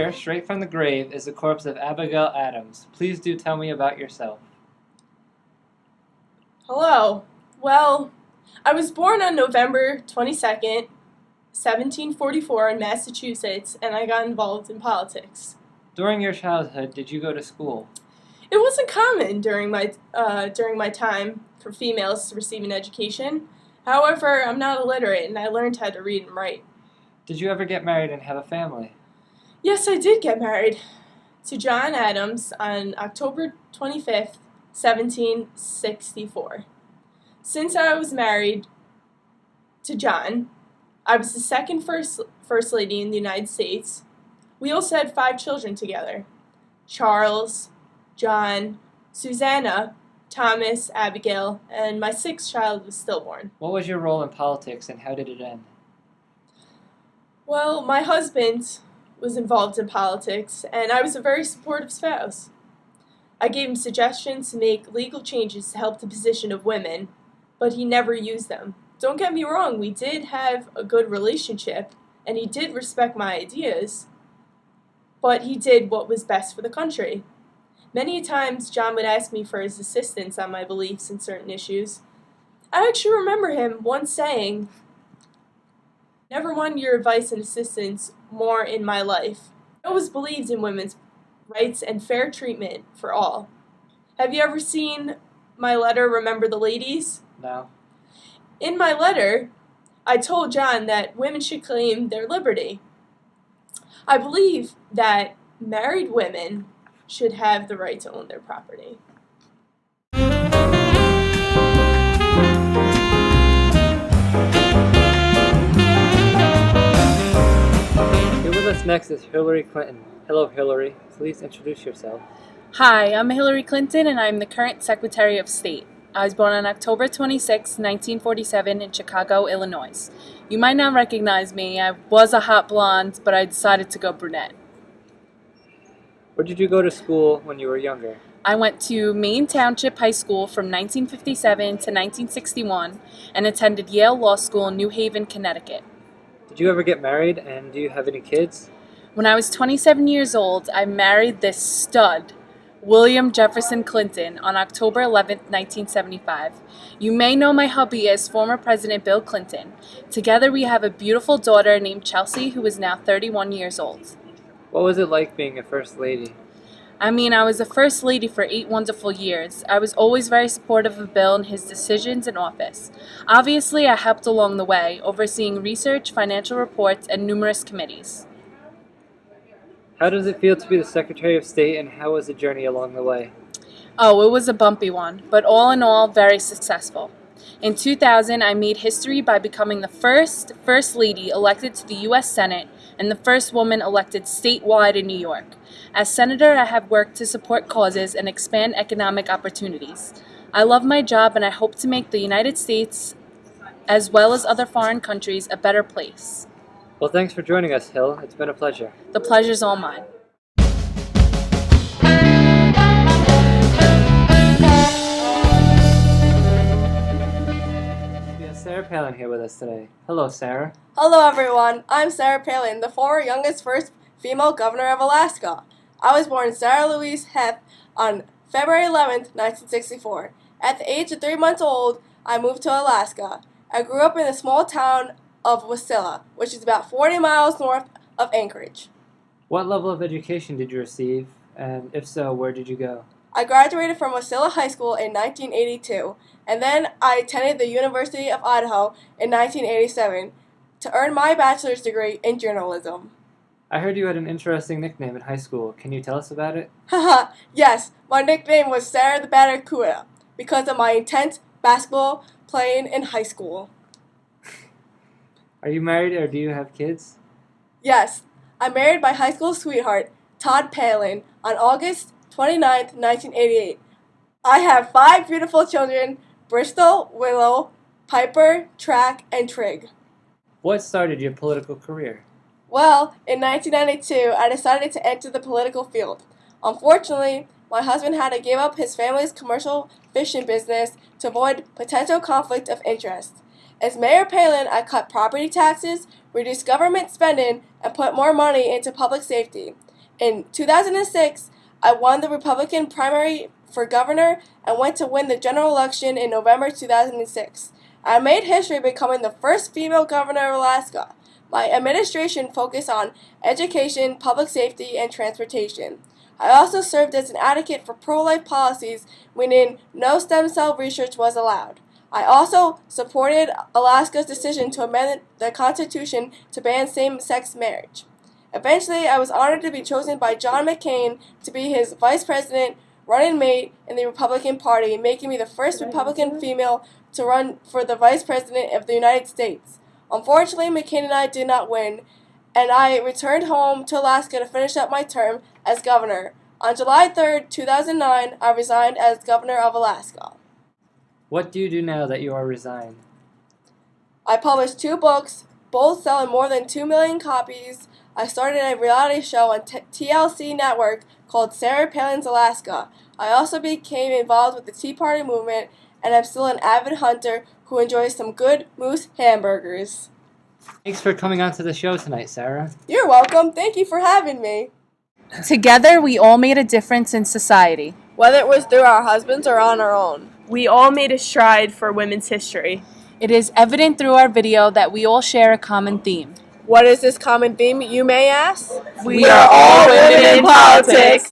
here, straight from the grave, is the corpse of Abigail Adams. Please do tell me about yourself. Hello. Well, I was born on November 22nd, 1744 in Massachusetts, and I got involved in politics. During your childhood, did you go to school? It wasn't common during my time for females to receive an education. However, I'm not illiterate, and I learned how to read and write. Did you ever get married and have a family? Yes, I did get married to John Adams on October 25th, 1764. Since I was married to John, I was the second first lady in the United States. We also had 5 children together: Charles, John, Susanna, Thomas, Abigail, and my 6th child was stillborn. What was your role in politics and how did it end? Well, my husband was involved in politics, and I was a very supportive spouse. I gave him suggestions to make legal changes to help the position of women, but he never used them. Don't get me wrong, we did have a good relationship, and he did respect my ideas, but he did what was best for the country. Many times, John would ask me for his assistance on my beliefs in certain issues. I actually remember him once saying, "Never wanted your advice and assistance more in my life. I always believed in women's rights and fair treatment for all." Have you ever seen my letter, Remember the Ladies? No. In my letter, I told John that women should claim their liberty. I believe that married women should have the right to own their property. Here with us next is Hillary Clinton. Hello, Hillary. Please introduce yourself. Hi, I'm Hillary Clinton, and I'm the current Secretary of State. I was born on October 26, 1947 in Chicago, Illinois. You might not recognize me. I was a hot blonde, but I decided to go brunette. Where did you go to school when you were younger? I went to Maine Township High School from 1957 to 1961 and attended Yale Law School in New Haven, Connecticut. Did you ever get married and do you have any kids? When I was 27 years old, I married this stud, William Jefferson Clinton, on October 11, 1975. You may know my hubby as former President Bill Clinton. Together we have a beautiful daughter named Chelsea, who is now 31 years old. What was it like being a first lady? I was a first lady for 8 wonderful years. I was always very supportive of Bill and his decisions in office. Obviously, I helped along the way, overseeing research, financial reports, and numerous committees. How does it feel to be the Secretary of State and how was the journey along the way? Oh, it was a bumpy one, but all in all, very successful. In 2000, I made history by becoming the first lady elected to the U.S. Senate and the first woman elected statewide in New York. As senator, I have worked to support causes and expand economic opportunities. I love my job and I hope to make the United States, as well as other foreign countries, a better place. Well, thanks for joining us, Hill. It's been a pleasure. The pleasure's all mine. We have Sarah Palin here with us today. Hello, Sarah. Hello everyone, I'm Sarah Palin, the former youngest first female governor of Alaska. I was born Sarah Louise Heath on February 11th, 1964. At the age of 3 months old, I moved to Alaska. I grew up in the small town of Wasilla, which is about 40 miles north of Anchorage. What level of education did you receive? And if so, where did you go? I graduated from Wasilla High School in 1982, and then I attended the University of Idaho in 1987 to earn my bachelor's degree in journalism. I heard you had an interesting nickname in high school. Can you tell us about it? Haha, yes, my nickname was Sarah the Barracuda because of my intense basketball playing in high school. Are you married or do you have kids? Yes, I married my high school sweetheart, Todd Palin, on August 29th, 1988. I have 5 beautiful children, Bristol, Willow, Piper, Track, and Trig. What started your political career? Well, in 1992, I decided to enter the political field. Unfortunately, my husband had to give up his family's commercial fishing business to avoid potential conflict of interest. As Mayor Palin, I cut property taxes, reduced government spending, and put more money into public safety. In 2006, I won the Republican primary for governor and went to win the general election in November 2006. I made history becoming the first female governor of Alaska. My administration focused on education, public safety, and transportation. I also served as an advocate for pro-life policies, meaning no stem cell research was allowed. I also supported Alaska's decision to amend the Constitution to ban same-sex marriage. Eventually, I was honored to be chosen by John McCain to be his vice president running mate in the Republican Party, making me the first Republican female to run for the vice president of the United States. Unfortunately, McCain and I did not win, and I returned home to Alaska to finish up my term as governor. On July 3rd, 2009, I resigned as governor of Alaska. What do you do now that you are resigned? I published 2 books, both selling more than 2 million copies. I started a reality show on TLC Network called Sarah Palin's Alaska. I also became involved with the Tea Party movement, and I'm still an avid hunter who enjoys some good moose hamburgers. Thanks for coming on to the show tonight, Sarah. You're welcome. Thank you for having me. Together, we all made a difference in society. Whether it was through our husbands or on our own. We all made a stride for women's history. It is evident through our video that we all share a common theme. What is this common theme, you may ask? We are all women in politics.